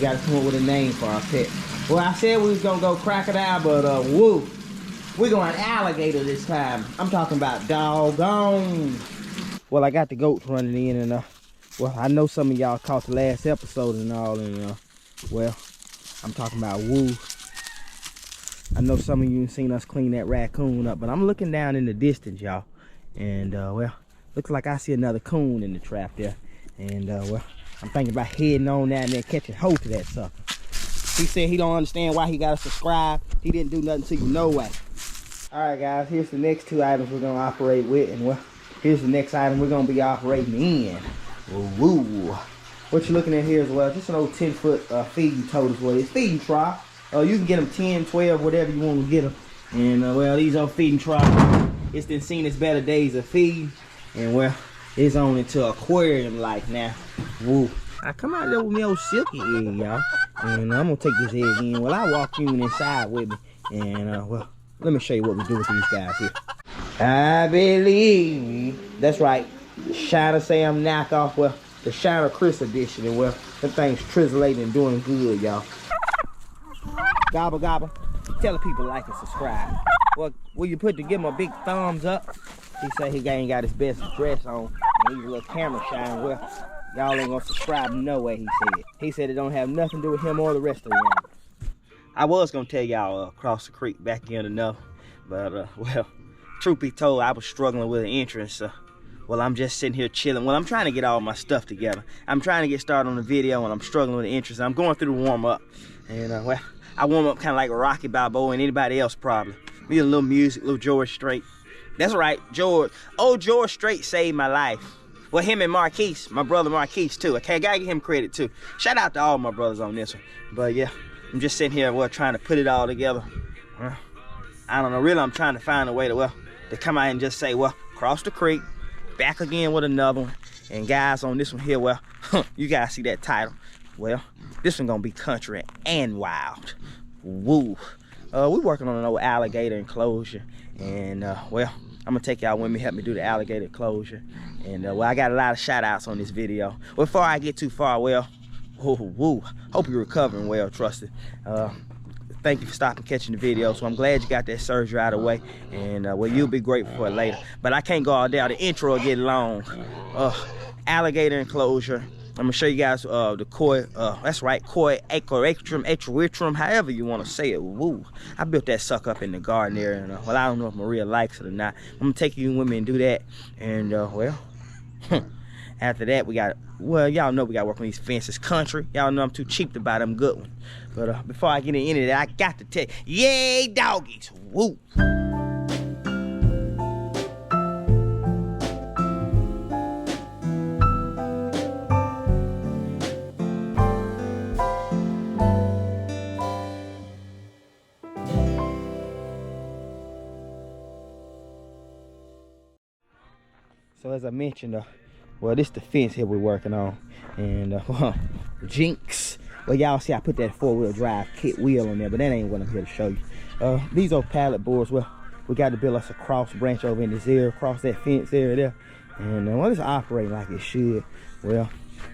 got to come up with a name for our pet. Well, I said we was gonna go crocodile, but woo, we're going alligator this time. I'm talking about doggone. Well, I got the goats running in, and well, I know some of y'all caught the last episode and all, and well, I'm talking about woo. I know some of you seen us clean that raccoon up, but I'm looking down in the distance, y'all, and well, looks like I see another coon in the trap there, and well, I'm thinking about heading on down there and catching hold to that sucker. He said he don't understand why he gotta subscribe. He didn't do nothing to you, no way. All right, guys, here's the next two items we're gonna operate with, and well, here's the next item we're gonna be operating in. Woo! What you're looking at here is, well, just an old 10-foot feeding tote is what it is. Feeding trough. You can get them 10, 12, whatever you want to get them. And well, these old feeding troughs, it's been seen its better days of feeding, and well, it's on into aquarium life now. Woo! I come out there with my old silky egg, y'all, and I'm gonna take this egg in. Well, I walk you inside with me, and well, let me show you what we do with these guys here. I believe me. That's right. The Shiner Sam knockoff. Well, the Shiner Chris edition. And well, that thing's trizzlating and doing good, y'all. Gobble, gobble. Tell the people like and subscribe. Well, will you give him a big thumbs up? He said he ain't got his best dress on, and he's a little camera shine. Well, y'all ain't gonna subscribe no way, he said. He said it don't have nothing to do with him or the rest of the animals. I was gonna tell y'all across the creek back in enough, but well, truth be told, I was struggling with an entrance. Well, I'm just sitting here chilling. Well, I'm trying to get all my stuff together. I'm trying to get started on the video, and I'm struggling with the entrance. I'm going through the warm up, and well, I warm up kind of like a Rocky Balboa and anybody else probably. We get a little music, a little George Strait. That's right, George. Oh, George Strait saved my life. Well, him and Marquise, my brother Marquise too. Okay, I gotta give him credit too. Shout out to all my brothers on this one. But yeah, I'm just sitting here, well, trying to put it all together. I don't know, really, I'm trying to find a way to, well, to come out and just say, well, cross the creek, back again with another one. And guys, on this one here, well, you guys see that title. Well, this one gonna be country and wild. Woo. We're working on an old alligator enclosure, and well, I'm gonna take y'all with me, help me do the alligator enclosure. And well, I got a lot of shout outs on this video. Before I get too far, well, woo, hope you're recovering well, trusted. Thank you for stopping catching the video. So I'm glad you got that surgery out of the way, and well, you'll be grateful for it later. But I can't go all day, the intro will get long. Alligator enclosure. I'm gonna show you guys the koi, that's right, koi equitrum, however you want to say it. Woo! I built that sucker up in the garden area, and well, I don't know if Maria likes it or not. I'm gonna take you with me and do that, and well, after that we got, well, y'all know we got to work on these fences. Country, y'all know I'm too cheap to buy them good ones. But before I get into that, I got to tell you, yay doggies, woo! So as I mentioned, well, this the fence here we're working on, and well, Jinx. Well, y'all see I put that 4-wheel drive kit wheel on there, but that ain't what I'm here to show you. These old pallet boards, well, we got to build us a cross branch over in this area, across that fence area there, and well, it's operating like it should. Well,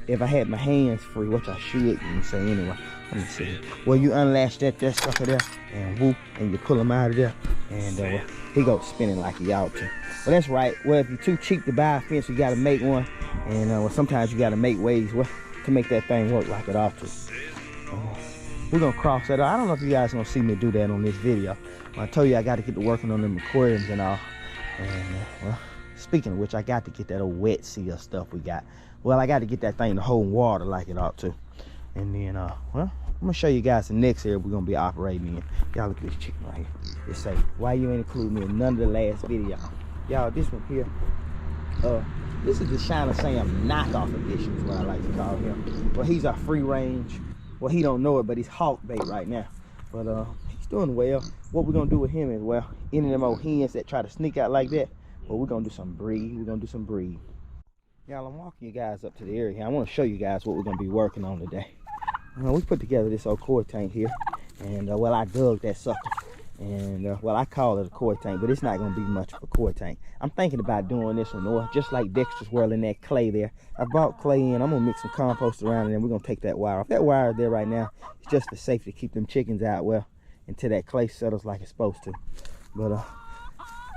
if I had my hands free, which I should, you can say anyway. Let me see. Well, you unlatch that sucker there, and whoop, and you pull him out of there, and well, he goes spinning like he ought to. Well, that's right. Well, if you're too cheap to buy a fence, you got to make one, and well, sometimes you got to make ways, well, to make that thing work like it ought to. We're gonna cross that out. I don't know if you guys gonna see me do that on this video. Well, I told you I got to get to working on them aquariums and all. And well, speaking of which, I got to get that old wet seal stuff we got. Well, I got to get that thing to hold water like it ought to. And then, well, I'm gonna show you guys the next area we're gonna be operating in. Y'all look at this chicken right here. It say, why you ain't include me in none of the last video? Y'all, this one here, this is the Shiner Sam knockoff edition is what I like to call him. Well, he's our free range. Well, he don't know it, but he's hawk bait right now. But he's doing well. What we're gonna do with him is, well, any of them old hens that try to sneak out like that, well, we're gonna do some breed. We're gonna do some breed. Y'all, I'm walking you guys up to the area here. I want to show you guys what we're gonna be working on today. We put together this old koi tank here, and well, I dug that sucker. And well, I call it a koi tank, but it's not gonna be much of a koi tank. I'm thinking about doing this one, or just like Dexter's World in that clay there. I brought clay in. I'm gonna mix some compost around, and then we're gonna take that wire off. That wire there right now is just for safety to keep them chickens out well until that clay settles like it's supposed to. But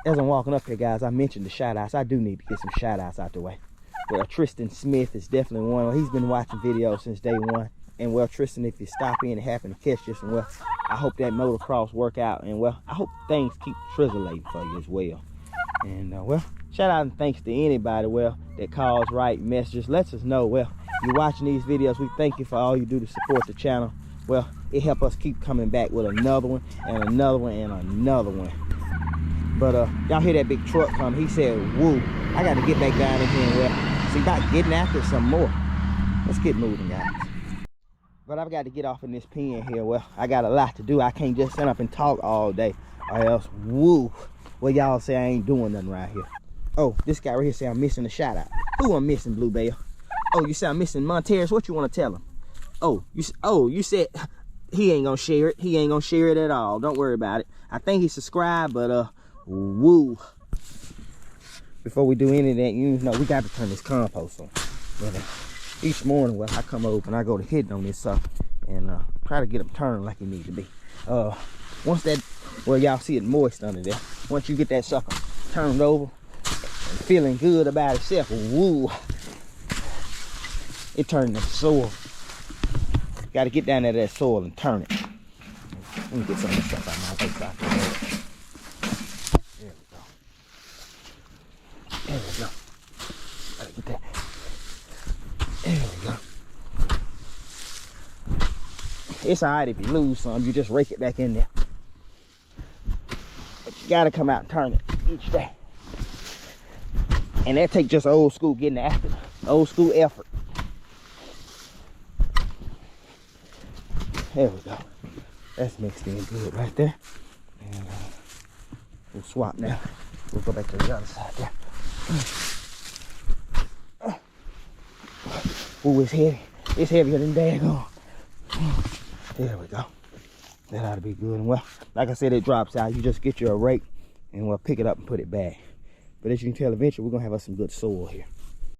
as I'm walking up here, guys, I mentioned the shout outs. I do need to get some shout outs out the way. Well, Tristan Smith is definitely one. Well, he's been watching videos since day one. And well, Tristan, if you stop in and happen to catch this one, well, I hope that motocross work out. And well, I hope things keep trizzling for you as well. And well, shout out and thanks to anybody, well, that calls, write messages, lets us know, well, you're watching these videos. We thank you for all you do to support the channel. Well, it helps us keep coming back with another one and another one and another one. But y'all hear that big truck come? He said, woo, I got to get back down in here and well, see about getting after some more. Let's get moving, guys. But I've got to get off in this pen here. Well, I got a lot to do. I can't just sit up and talk all day or else, woo. Well, y'all say I ain't doing nothing right here. Oh, this guy right here say I'm missing a shout out. Who I'm missing, Bluebell? Oh, you say I'm missing Monteris. What you want to tell him? Oh, you said he ain't gonna share it. He ain't gonna share it at all. Don't worry about it. I think he subscribed, but woo. Before we do any of that, you know, we got to turn this compost on. But, each morning, well, I come over and I go to hitting on this stuff and try to get them turned like it need to be. Once that, well, y'all see it moist under there. Once you get that sucker turned over and feeling good about itself, woo, it turned into soil. Got to get down there to that soil and turn it. Let me get some of this stuff out of my face. There we go. There we go. Gotta get that. There we go. It's alright if you lose some, you just rake it back in there. But you gotta come out and turn it each day. And that takes just old school getting after it. Old school effort. There we go. That's mixed in good right there. And we'll swap now. We'll go back to the other side there. Ooh, it's heavy. It's heavier than daggone. There we go. That ought to be good. And well, like I said, it drops out. You just get your rake and we'll pick it up and put it back. But as you can tell, eventually we're gonna have us some good soil here.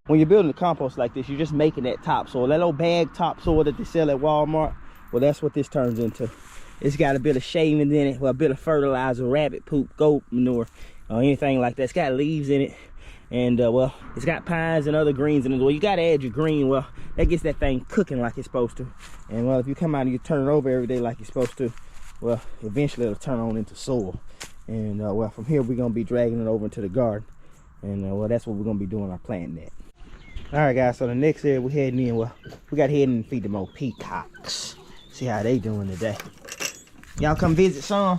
When you're building a compost like this, you're just making that topsoil. That little bag topsoil that they sell at Walmart, well, that's what this turns into. It's got a bit of shavings in it, well, a bit of fertilizer, rabbit poop, goat manure, or anything like that. It's got leaves in it. And well, it's got pines and other greens in it. Well, you gotta add your green. Well, that gets that thing cooking like it's supposed to. And well, if you come out and you turn it over every day like you're supposed to, well, eventually it'll turn on into soil. And well, from here we're gonna be dragging it over into the garden. And well, that's what we're gonna be doing, our planting that. All right, guys. So the next area we're heading in. Well, we got to head in and feed them old peacocks. See how they doing today. Y'all come visit some.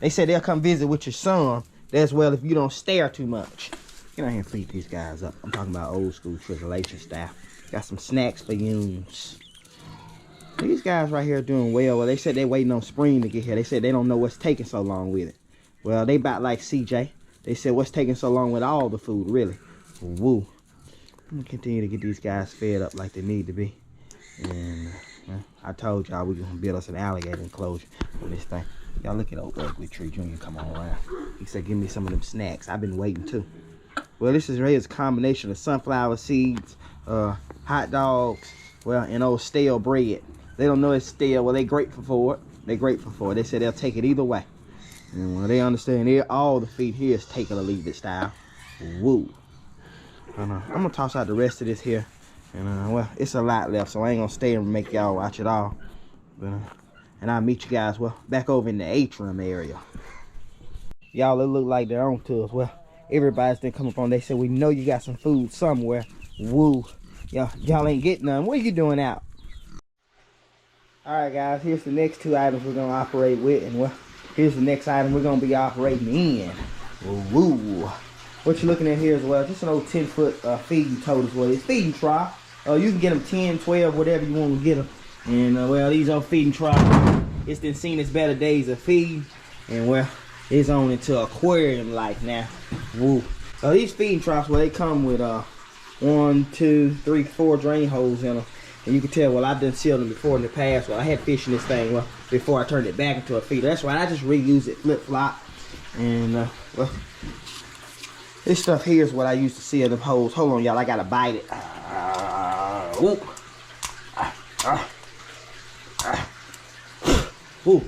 They said they'll come visit with your son. That's well if you don't stare too much. Get out here and feed these guys up. I'm talking about old school tribulation style. Got some snacks for you. These guys right here are doing well. Well, they said they're waiting on spring to get here. They said they don't know what's taking so long with it. Well, they about like CJ. They said what's taking so long with all the food, really. Woo. I'm gonna continue to get these guys fed up like they need to be. And well, I told y'all we're gonna build us an alligator enclosure for this thing. Y'all look at old ugly tree Junior come on around. He said give me some of them snacks. I've been waiting too. Well, this is really a combination of sunflower seeds, hot dogs, well, and old stale bread. They don't know it's stale. Well, they grateful for it. They grateful for it. They said they'll take it either way. And well, they understand all the feed here is take it or leave it style. Woo. And, I'm gonna toss out the rest of this here. And well, it's a lot left, so I ain't gonna stay and make y'all watch it all. But and I'll meet you guys, well, back over in the atrium area. Y'all, it look like they're on to us. Well, everybody's been coming up on. They said we know you got some food somewhere. Woo. Y'all ain't getting none. What are you doing out? Alright guys, here's the next two items we're gonna operate with, and well, here's the next item we're gonna be operating in. Woo. What you're looking at here as well, just an old 10-foot feeding tote as well. It's feeding trough. You can get them 10, 12, whatever you want to get them. And well, these old feeding troughs, it's been seen its better days of feeding. And well, it's on into aquarium life now. Woo. These feeding troughs, well, they come with 1, 2, 3, 4 drain holes in them. And you can tell, well, I've done sealed them before in the past. Well, I had fish in this thing, well, before I turned it back into a feeder. That's right, I just reuse it, flip-flop. And, well, this stuff here is what I used to seal them holes. Hold on, y'all, I gotta bite it. Whoop. Ooh.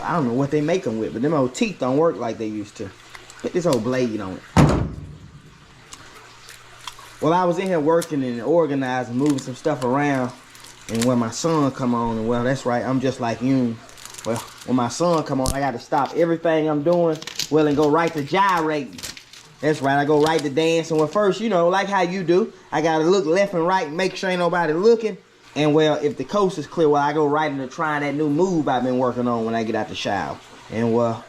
I don't know what they make them with, but them old teeth don't work like they used to. Put this old blade on it. Well, I was in here working and organizing, moving some stuff around, and when my son come on, and well, that's right, I'm just like you. Well, when my son come on, I got to stop everything I'm doing, well, and go right to gyrating. That's right, I go right to dancing. Well, first, you know, like how you do, I got to look left and right and make sure ain't nobody looking. And well, if the coast is clear, well, I go right into trying that new move I've been working on when I get out the shower. And well,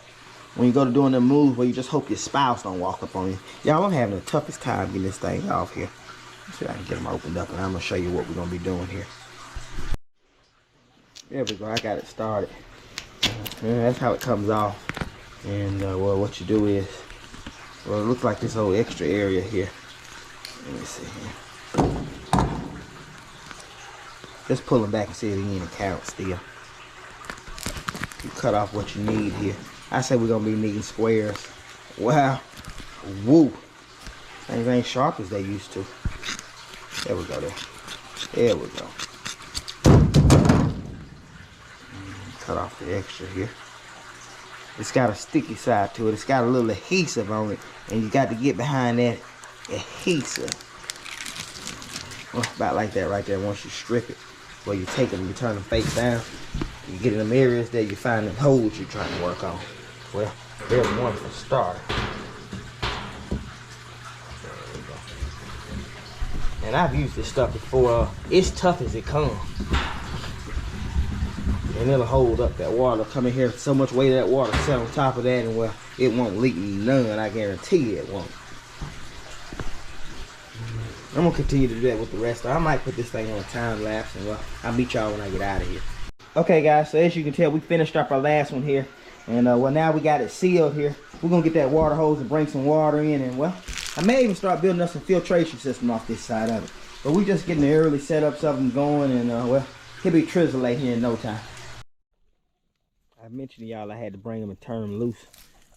when you go to doing the moves, well, you just hope your spouse don't walk up on you. Y'all, I'm having the toughest time getting this thing off here. Let's see if I can get them opened up, and I'm gonna show you what we're gonna be doing here. There we go, I got it started. That's how it comes off. And well, what you do is, well, it looks like this whole extra area here. Let me see here. Just pull them back and see if you ain't count still. You cut off what you need here. I say we're gonna be needing squares. Wow. Woo. Things ain't sharp as they used to. There we go there. There we go. Cut off the extra here. It's got a sticky side to it. It's got a little adhesive on it. And you got to get behind that adhesive. Well, about like that right there. Once you strip it. Well, you take them, you turn them face down. You get in them areas there, you find them holes you're trying to work on. Well, there's one for start. There we go. And I've used this stuff before. It's tough as it comes. And it'll hold up that water. Come in here, so much weight of that water set on top of that, and well, it won't leak none. I guarantee you it won't. I'm gonna continue to do that with the rest. I might put this thing on a time lapse, and well, I'll meet y'all when I get out of here. Okay, guys. So as you can tell, we finished up our last one here, and well, now we got it sealed here. We're gonna get that water hose and bring some water in, and well, I may even start building up some filtration system off this side of it. But we just getting the early setups of them going, and well, he'll be trizzling here in no time. I mentioned to y'all I had to bring them and turn them loose,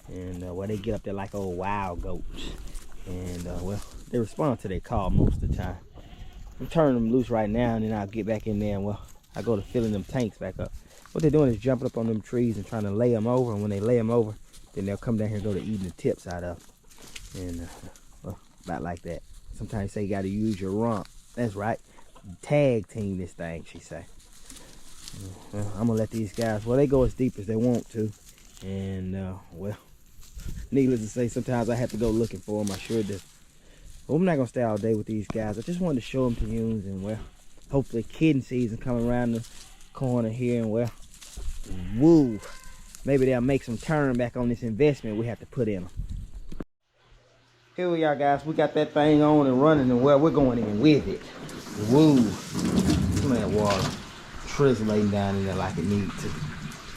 and well, they get up there like old wild goats, and well, they respond to their call most of the time. I'm turning them loose right now, and then I'll get back in there, and well, I go to filling them tanks back up. What they're doing is jumping up on them trees and trying to lay them over, and when they lay them over, then they'll come down here and go to eating the tips out of them. And well, about like that. Sometimes they say you got to use your rump. That's right. Tag team this thing, she say. Well, I'm gonna let these guys, well, they go as deep as they want to, and well, needless to say, sometimes I have to go looking for them. I sure do. Well, I'm not gonna stay all day with these guys. I just wanted to show them to you, and well, hopefully kidding season coming around the corner here, and well, woo, maybe they'll make some turn back on this investment we have to put in them. Here we are, guys. We got that thing on and running, and well, we're going in with it. Woo, look at that water trizzling down in there like it needs to.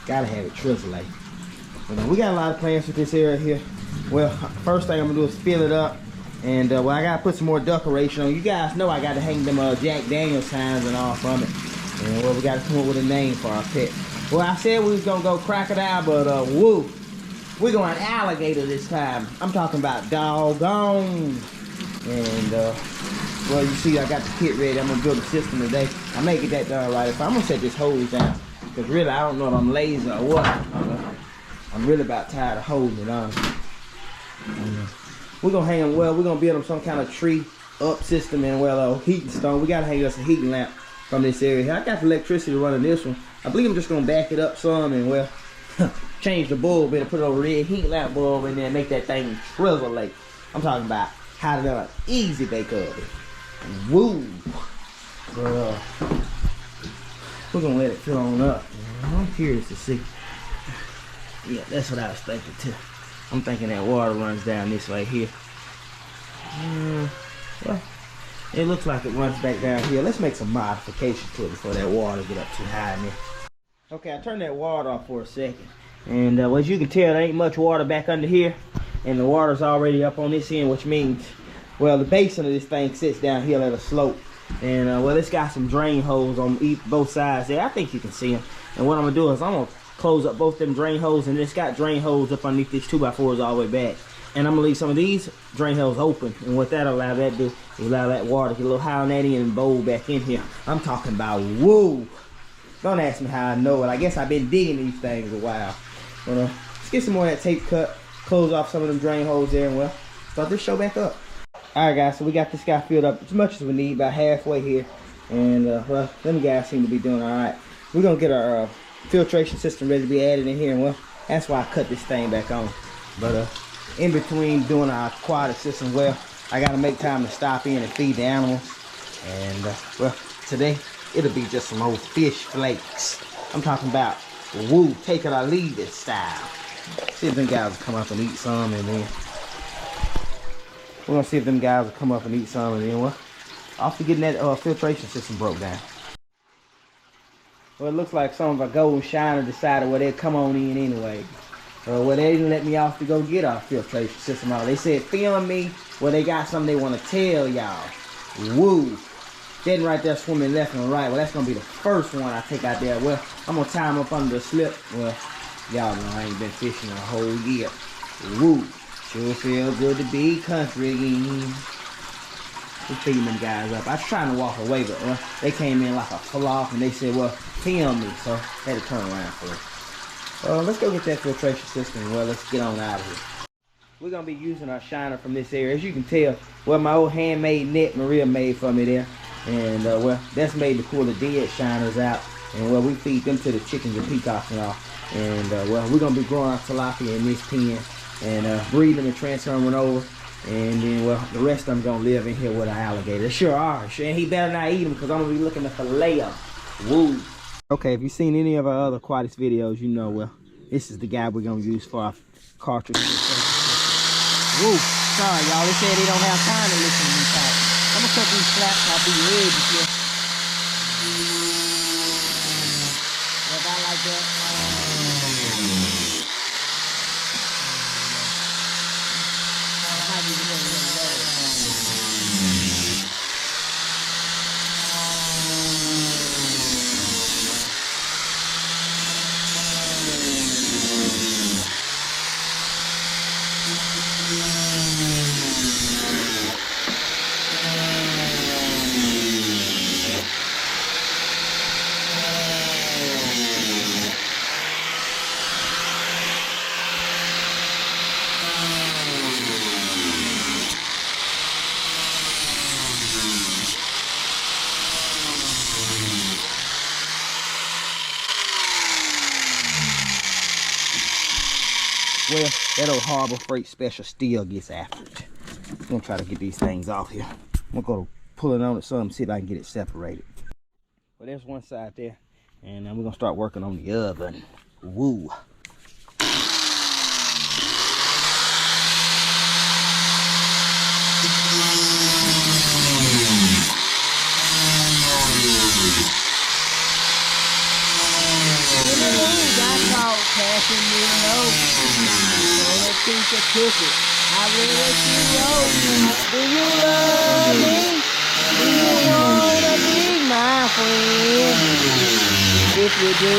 Gotta have it trizzling. But we got a lot of plans with this area here. Well, first thing I'm gonna do is fill it up, and well, I gotta put some more decoration on. You guys know I gotta hang them Jack Daniels signs and all from it. And well, we gotta come up with a name for our pet. Well, I said we was gonna go crocodile, but woo, we're going alligator this time. I'm talking about doggone. And well, you see, I got the kit ready. I'm gonna build a system today. I may get that done right. If I'm gonna set this hose down, because really I don't know if I'm lazy or what. I'm really about tired of holding it on. We're gonna hang them. Well, we're gonna build them some kind of tree up system, and well, heating stone. We gotta hang us a heating lamp from this area here. I got the electricity running this one. I believe I'm just gonna back it up some, and well, change the bulb and put a red heat lamp bulb in there and make that thing trizzle like. I'm talking about how to easy bake oven. Woo! But we're gonna let it fill on up. I'm curious to see. Yeah, that's what I was thinking too. I'm thinking that water runs down this way here. Well, it looks like it runs back down here. Let's make some modifications to it before that water get up too high in there. Okay, I turned that water off for a second. And well, as you can tell, there ain't much water back under here. And the water's already up on this end, which means, well, the basin of this thing sits down here at a slope. And well, it's got some drain holes on both sides there. I think you can see them. And what I'm gonna do is I'm gonna close up both them drain holes, and it's got drain holes up underneath these 2x4s all the way back. And I'm gonna leave some of these drain holes open. And what that'll allow that to do is allow that water to get a little high on that end and bowl back in here. I'm talking about woo. Don't ask me how I know it. I guess I've been digging these things a while. But let's get some more of that tape cut, close off some of them drain holes there, and well, start this show back up. Alright guys, so we got this guy filled up as much as we need, about halfway here. And well, them guys seem to be doing alright. We're gonna get our filtration system ready to be added in here, and well, that's why I cut this thing back on. But in between doing our aquatic system, well, I gotta make time to stop in and feed the animals. And well, today it'll be just some old fish flakes. I'm talking about woo, take it or leave it style. See if them guys will come up and eat some, and then we're gonna see if them guys will come up and eat some, and then well, off to getting that filtration system broke down. Well, it looks like some of our golden shiner decided, well, they'd come on in anyway. Well, they didn't let me off to go get our filtration system out. They said, film me. Well, they got something they want to tell y'all. Woo. Then right there swimming left and right. Well, that's going to be the first one I take out there. Well, I'm going to tie them up under the slip. Well, y'all know I ain't been fishing a whole year. Woo. Sure feel good to be country again. We feeding them guys up. I was trying to walk away, but they came in like a flock, and they said, well, film me. So I had to turn around for it. Let's go get that filtration system. Well, let's get on out of here. We're going to be using our shiner from this area. As you can tell, well, my old handmade net Maria made for me there. And, well, that's made to pull the dead shiners out. And, well, we feed them to the chickens and peacocks and all. And, well, we're going to be growing our tilapia in this pen and breeding and transferring over. And then, well, the rest of them going to live in here with an alligator. They sure are. And he better not eat them because I'm going to be looking to fillet them. Woo. Okay, if you've seen any of our other aquatics videos, you know, well, this is the guy we're going to use for our cartridge. Woo. Sorry, y'all. They said they don't have time to listen to me talk. I'm going to cut these flaps off these edges here. Well, about like that. Well, that old Harbor Freight Special still gets after it. I'm gonna try to get these things off here. I'm gonna pull it on it some, see if I can get it separated. Well, there's one side there, and then we're gonna start working on the other. Woo. Passing me a note. That teacher took it. I really let you know. Do you love me? Do you wanna be my friend? If you do,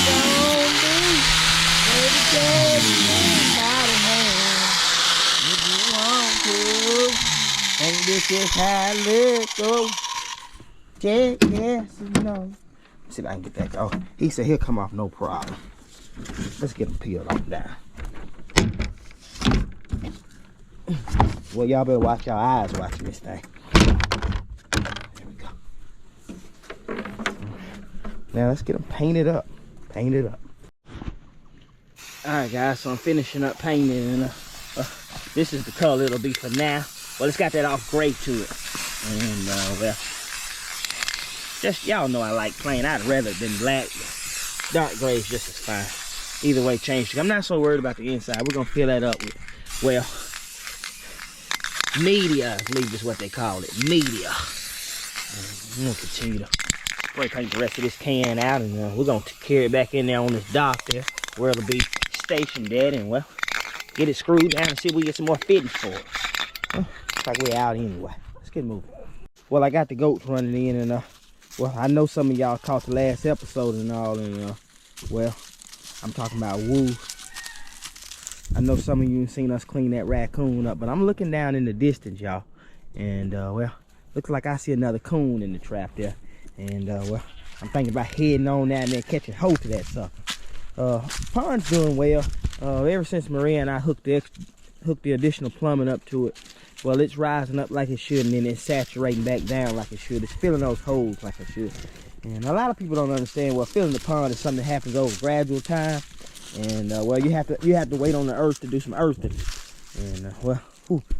don't be. Baby, take me by the hand. If you want to. And this is how it goes. Yes, no. See if I can get that. Oh, he said he'll come off no problem. Let's get him peeled off down. Well, y'all better watch your eyes watching this thing. There we go. Now let's get them painted up. Painted up. Alright guys, so I'm finishing up painting, and this is the color it'll be for now. Well, it's got that off gray to it. And well, just y'all know I like plain. I'd rather than black. Dark gray is just as fine. Either way, change it. I'm not so worried about the inside. We're gonna fill that up with, well, media, I believe is what they call it. Media. I'm gonna continue to spray paint the rest of this can out, and we're gonna carry it back in there on this dock there, where it'll be stationed at, and well, get it screwed down and see if we get some more fittings for it. Looks like we're out anyway. Let's get moving. well, I got the goats running in, and well, I know some of y'all caught the last episode and all, and well, I'm talking about Woo. I know some of you seen us clean that raccoon up, but I'm looking down in the distance, y'all, and well, looks like I see another coon in the trap there, and well, I'm thinking about heading on down there and catching hold to that sucker. Pond's doing well. Ever since Maria and I hooked the additional plumbing up to it, well, it's rising up like it should, and then it's saturating back down like it should. It's filling those holes like it should. And a lot of people don't understand, well, filling the pond is something that happens over gradual time. And well, you have to wait on the earth to do some earthing. And well,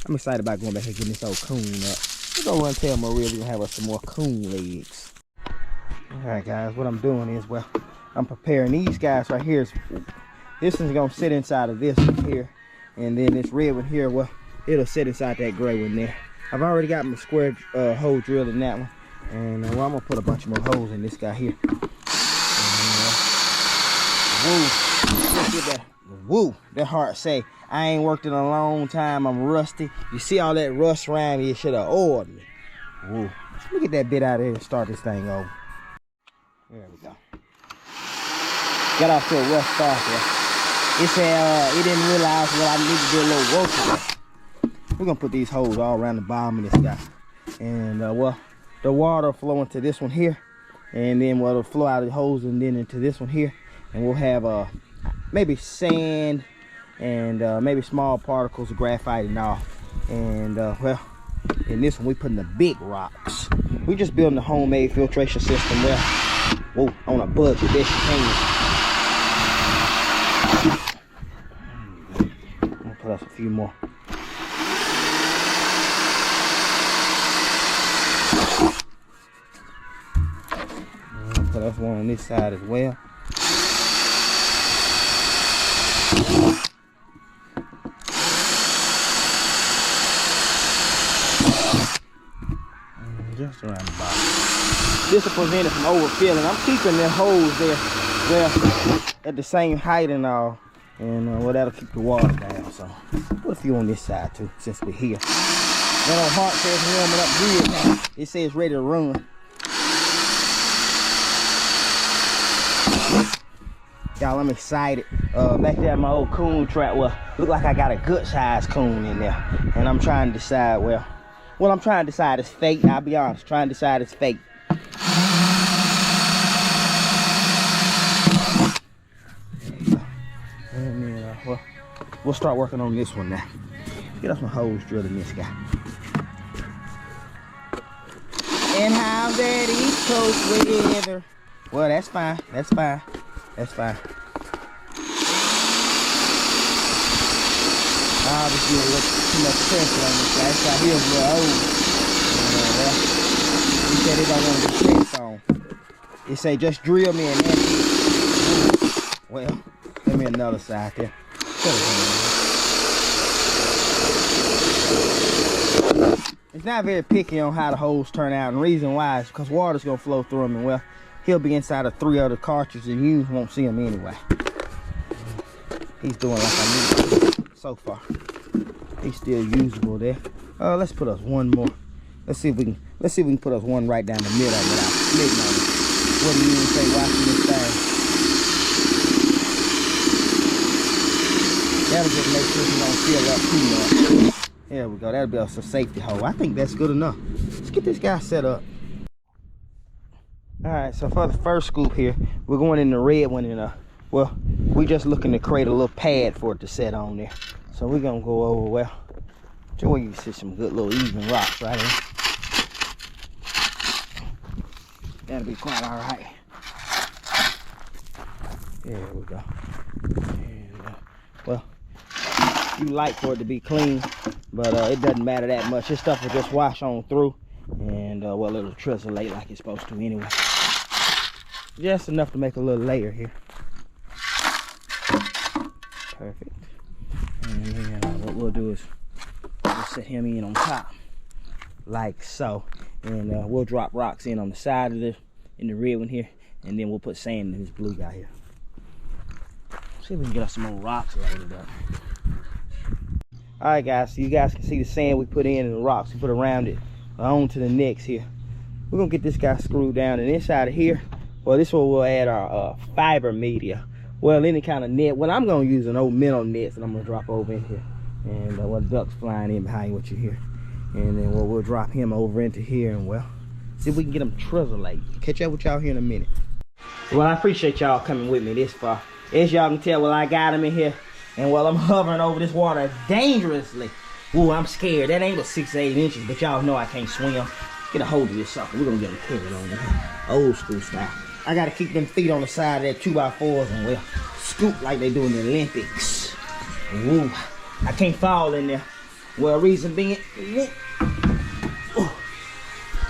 I'm excited about going back and getting this old coon up. We're gonna run and tell Maria we're gonna have us some more coon legs. Alright guys, what I'm doing is, well, I'm preparing these guys right here. This one's gonna sit inside of this one here. And then this red one here, well, it'll sit inside that gray one there. I've already got my square hole drilled in that one. And well, I'm gonna put a bunch more holes in this guy here. And, woo, that heart say, I ain't worked in a long time, I'm rusty. You see all that rust around me, you should have oiled me. Woo. Let me get that bit out of here and start this thing over. There we go. Got off to a rough start there. It said it didn't realize, well, I need to do a little work today. We're gonna put these holes all around the bottom of this guy. And well, the water flow into this one here. And then well, it'll flow out of the holes and then into this one here. And we'll have maybe sand and maybe small particles of graphite and all. And well, in this one we putting the big rocks. We just building a homemade filtration system there. Whoa, on a budget, best you can. I'm gonna put us a few more. I'm gonna put us one on this side as well. Just around the bottom. This will prevent it from overfilling. I'm keeping the holes there, well, at the same height and all, and well, that'll keep the water down. So put a few on this side too, since we're here. That old heart says warming up good now. It says ready to run. Y'all, I'm excited. Back there in my old coon trap, well, look like I got a good sized coon in there, and I'm trying to decide, well, I'm trying to decide it's fake. I'll be honest, trying to decide it's fake. And then, well, we'll start working on this one now. Get us some holes drilled in this guy. And how's that East Coast weather? Well, that's fine. That's fine. That's fine. Obviously, a little too much pressure on this guy. This guy here is a little old. He said he don't want to be pressed on. He say just drill me and that's it. Well, let me another side there. It's not very picky on how the holes turn out, and the reason why is because water's gonna flow through them, and well, he'll be inside of 3 other cartridges and you won't see him anyway. He's doing like I need so far. He's still usable there. Let's put us one more. Let's see if we can put us one right down the middle without splitting on it. What do you even say watching this thing? That'll just make sure you don't fill up too much. There we go. That'll be a safety hole. I think that's good enough. Let's get this guy set up. All right, so for the first scoop here, we're going in the red one, and well, we're just looking to create a little pad for it to set on there. So we're gonna go over, well, to where you can see some good little even rocks right here. That'll be quite all right. There we go. And, well, you like for it to be clean, but it doesn't matter that much. This stuff will just wash on through, and well, it'll trisolate like it's supposed to anyway. Just enough to make a little layer here. Perfect. And then what we'll do is we'll set him in on top, like so. And we'll drop rocks in on the side of in the red one here, and then we'll put sand in this blue guy here. See if we can get us some more rocks laid up. All right, guys. So you guys can see the sand we put in and the rocks we put around it. on to the next here. We're gonna get this guy screwed down, and inside of here, well, this one we'll add our fiber media. Well, any kind of net. Well, I'm gonna use an old minnow nets, and I'm gonna drop over in here. And well, ducks flying in behind what you hear. And then we'll drop him over into here, and well, see if we can get him translate. Catch up with y'all here in a minute. Well, I appreciate y'all coming with me this far. As y'all can tell, well, I got him in here, and well, I'm hovering over this water dangerously. Ooh, I'm scared. That ain't but 6 to 8 inches, but y'all know I can't swim. Get a hold of this sucker. We're gonna get him carried on there. Old school style. I gotta keep them feet on the side of that 2x4s and well, scoop like they do in the Olympics. Woo. I can't fall in there. Well, reason being, there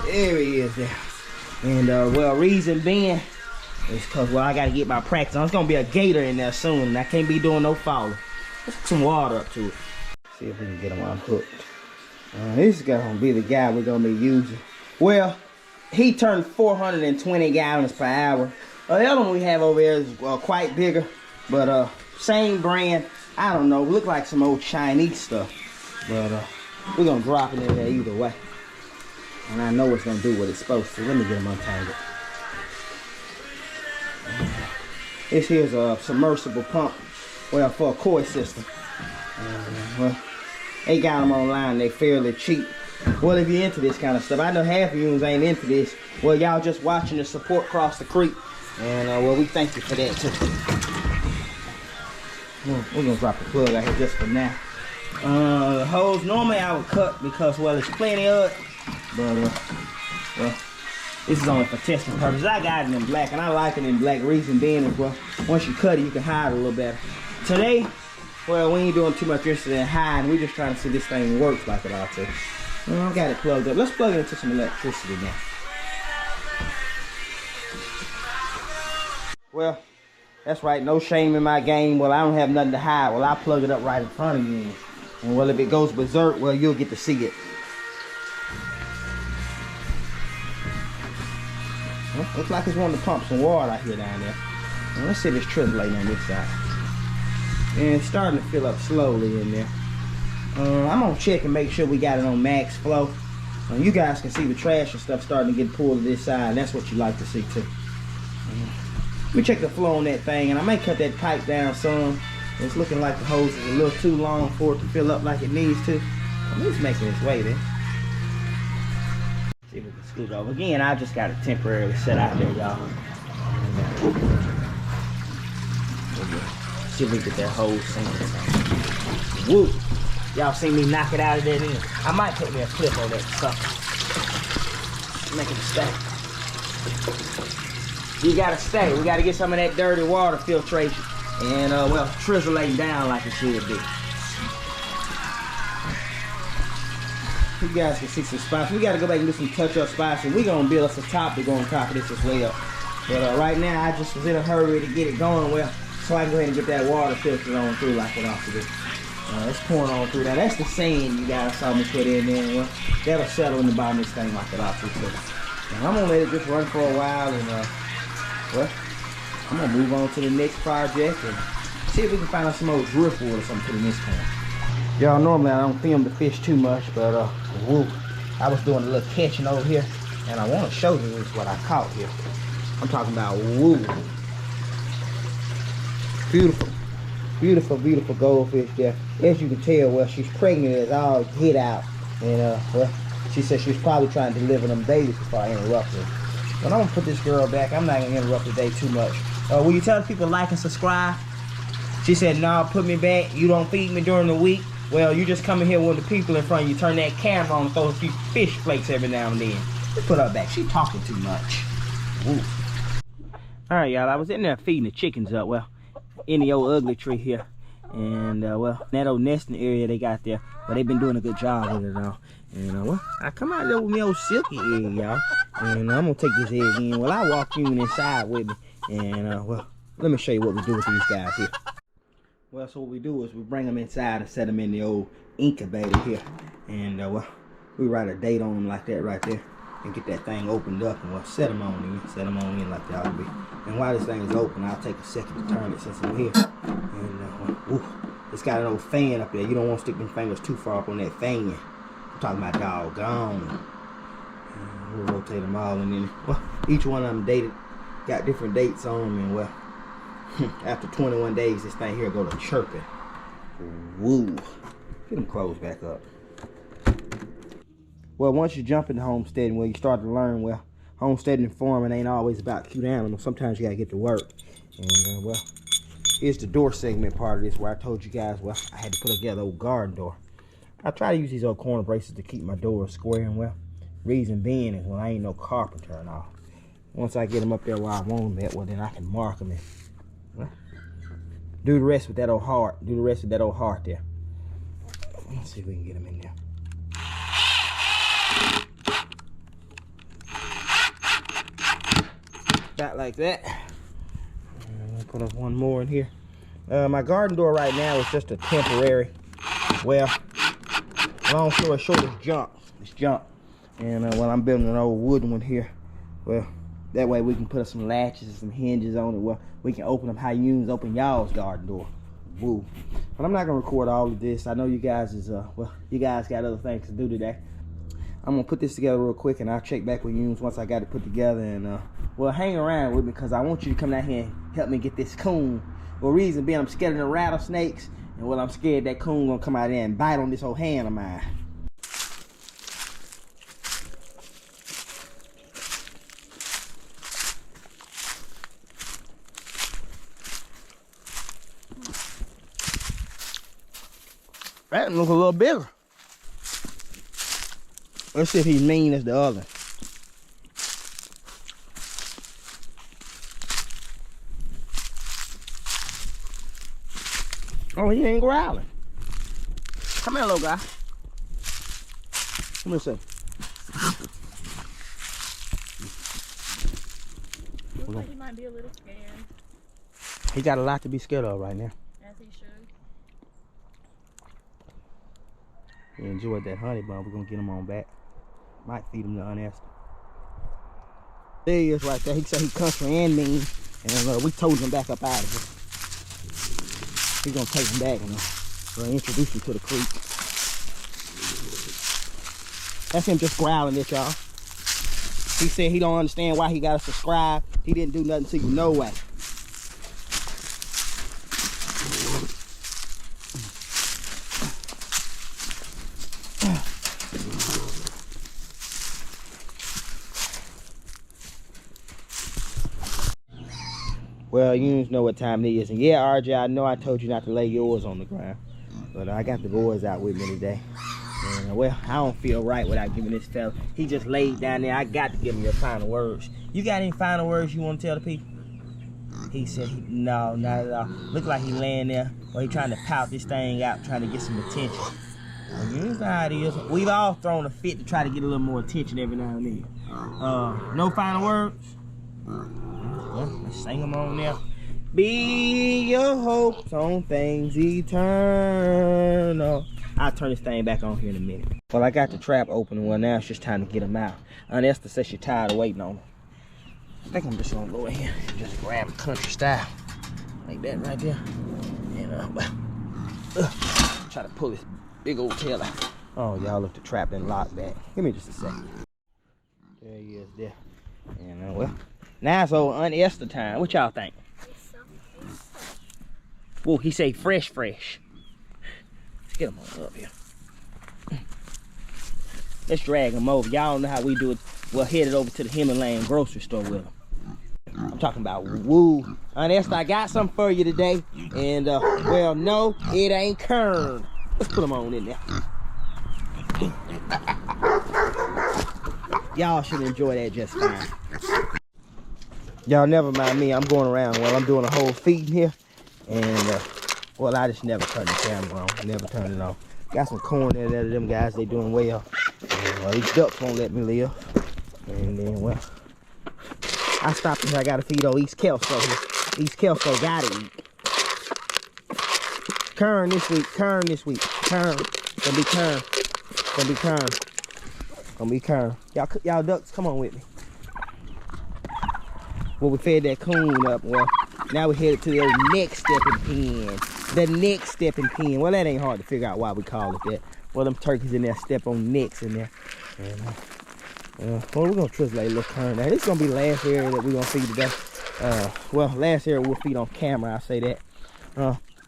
he is there. And well, reason being is cause well, I gotta get my practice on. It's gonna be a gator in there soon, and I can't be doing no falling. Let's put some water up to it. See if we can get him unhooked. This is gonna be the guy we're gonna be using. Well, he turned 420 gallons per hour. The other one we have over there is quite bigger, but same brand. I don't know, look like some old Chinese stuff. But we're gonna drop it in there either way. And I know it's gonna do what it's supposed to. Let me get him untangled. This here's a submersible pump, well, for a koi system. Well, they got them online, they fairly cheap. Well, if you're into this kind of stuff, I know half of you ain't into this. Well, y'all just watching the support cross the creek. And well, we thank you for that too. We're gonna drop the plug out here just for now. The hose normally I would cut because well, there's plenty of it. But well, this is only for testing purposes. I got it in black, and I like it in black. Reason being is well, once you cut it, you can hide it a little better. Today, well, we ain't doing too much interested in hiding. We just trying to see this thing works like it ought to. Well, I got it plugged up. Let's plug it into some electricity now. Well, that's right. No shame in my game. Well, I don't have nothing to hide. Well, I'll plug it up right in front of you. And well, if it goes berserk, well, you'll get to see it. Well, looks like it's wanting to pump some water out here down there. Well, let's see if it's trizzling on this side. And it's starting to fill up slowly in there. I'm gonna check and make sure we got it on max flow. You guys can see the trash and stuff starting to get pulled to this side. That's what you like to see too. Let me check the flow on that thing, and I may cut that pipe down some. It's looking like the hose is a little too long for it to fill up like it needs to. It's making its way there. See if we can scoot over. Again, I just got it temporarily set out there, y'all. See if we get that hose sinking. Woo! Y'all see me knock it out of there then? I might put me a clip on that sucker. Make it stay. You gotta stay. We gotta get some of that dirty water filtration. And well, trizzling down like it should be. You guys can see some spots. We gotta go back and do some touch-up spots, and we're gonna build us a top to go on top of this as well. But right now, I just was in a hurry to get it going well, so I can go ahead and get that water filtered on through like what I ought to do. It's pouring on through. Now that's the sand you guys saw me put in there. Well, that'll settle in the bottom of this thing like it ought to. And I'm gonna let it just run for a while, and well, I'm gonna move on to the next project and see if we can find out some old driftwood or something in this corner. Y'all, normally I don't film the fish too much, but woo, I was doing a little catching over here, and I want to show you what I caught here. I'm talking about woo, beautiful, beautiful, beautiful goldfish there. As you can tell, well, she's pregnant as all get out, and well, she said she was probably trying to deliver them babies before I interrupted her. But I'm gonna put this girl back. I'm not gonna interrupt the day too much. Will you tell people to like and subscribe? She said, no, put me back. You don't feed me during the week. Well, you just come in here with the people in front of you, turn that camera on, and throw a few fish flakes every now and then. Just put her back. She talking too much. Woo. All right, y'all. I was in there feeding the chickens up. Well, in the old ugly tree here. And, well, that old nesting area they got there. Well, they've been doing a good job with it all. And, well, I come out there with my old silky egg, y'all. And I'm going to take this egg in. Well, I'll walk you inside with me. And, well, let me show you what we do with these guys here. Well, so what we do is we bring them inside and set them in the old incubator here. And, well, we write a date on them like that right there. And get that thing opened up and we'll set them on in. Set them on in like they ought to be. And while this thing is open, I'll take a second to turn it since I'm here. And, ooh, it's got an old fan up there. You don't want to stick them fingers too far up on that fan. I'm talking about doggone. We'll rotate them all, and then well, each one of them dated, got different dates on them, and well, after 21 days, this thing here go to chirping. Woo! Get them clothes back up. Well, once you jump into homesteading, well, you start to learn, well, homesteading and farming ain't always about cute animals. Sometimes you gotta get to work. And well, here's the door segment part of this, where I told you guys, well, I had to put together a old garden door. I try to use these old corner braces to keep my doors square, and well, reason being is, well, I ain't no carpenter and all. Once I get them up there where I want them at, well, then I can mark them and well, do the rest with that old heart. Do the rest with that old heart there. Let's see if we can get them in there. About like that. And I'll put up one more in here. My garden door right now is just a temporary. Well, long story short, it's junk. It's junk. And well, I'm building an old wooden one here. Well, that way we can put some latches and some hinges on it. Well, we can open them how you open y'all's garden door. Woo. But I'm not gonna record all of this. I know you guys is well, you guys got other things to do today. I'm gonna put this together real quick, and I'll check back with you once I got it put together. And well, hang around with me, because I want you to come down here and help me get this coon. Well, reason being, I'm scared of the rattlesnakes, and well, I'm scared that coon gonna come out there and bite on this whole hand of mine. That look a little bigger. Let's see if he's mean as the other. Oh, he ain't growling. Come here, little guy. Come here, see. Looks like he might be a little scared. He got a lot to be scared of right now. As he should. He enjoyed that honey bun. We're gonna get him on back. Might feed him to unasked. There he is right there. He said he country and mean, and we told him back up out of here. He's gonna take him back and we'll introduce him to the creek. That's him just growling at y'all. He said he don't understand why he gotta subscribe. He didn't do nothing to you, no way. Well, you know what time it is. And yeah, RJ, I know I told you not to lay yours on the ground, but I got the boys out with me today. And well, I don't feel right without giving this fella. He just laid down there. I got to give him your final words. You got any final words you want to tell the people? He said, no, not at all. Look like he laying there, or he trying to pout this thing out, trying to get some attention. Well, you know how it is. We've all thrown a fit to try to get a little more attention every now and then. No final words? Well, let's sing them on there. Be your hopes on things eternal. I'll turn this thing back on here in a minute. Well, I got the trap open. Well, now it's just time to get them out. Aunt Esther says she's tired of waiting on them. I think I'm just gonna go in here and just grab them country style. Like that right there. And try to pull this big old tail out. Oh, y'all, look, the trap done locked back. Give me just a second. There he is there. And well, now it's old Aunt Esther time. What y'all think? Whoa, he say fresh. Let's get him on up here. Let's drag him over. Y'all know how we do it. We'll head it over to the Himalayan grocery store with him. I'm talking about woo. Aunt Esther, I got something for you today. And well, no, it ain't Kern. Let's put him on in there. Y'all should enjoy that just fine. Y'all never mind me. I'm going around. Well, I'm doing a whole feeding here. And well, I just never turn the camera on. Never turn it on. Got some corn in there. Them guys, they doing well. And, well, these ducks won't let me live. And then, well, I stopped here. I got to feed old East Kelso here. East Kelso got to eat. Kern this week. Kern. Gonna be Kern. Y'all ducks, come on with me. Well, we fed that coon up. Well, now we're headed to the next stepping pen. The next stepping pen. Well, that ain't hard to figure out why we call it that. Well, them turkeys in there step on necks in there. And Well, we're gonna translate a little turn there. This is gonna be the last area that we're gonna feed today. Well, last area we'll feed on camera, I say that.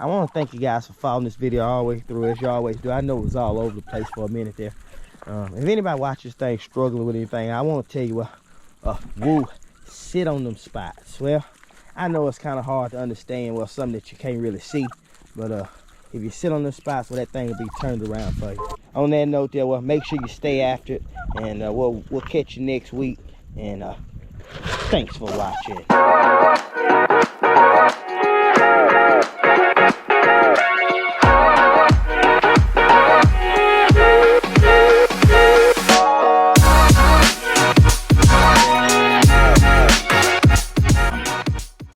I want to thank you guys for following this video all the way through, as you always do. I know it was all over the place for a minute there. If anybody watches this thing struggling with anything, I want to tell you woo, sit on them spots. Well, I know it's kind of hard to understand, well, something that you can't really see, but if you sit on them spots, well, that thing will be turned around for you. On that note there, well, make sure you stay after it, and we'll catch you next week, and thanks for watching.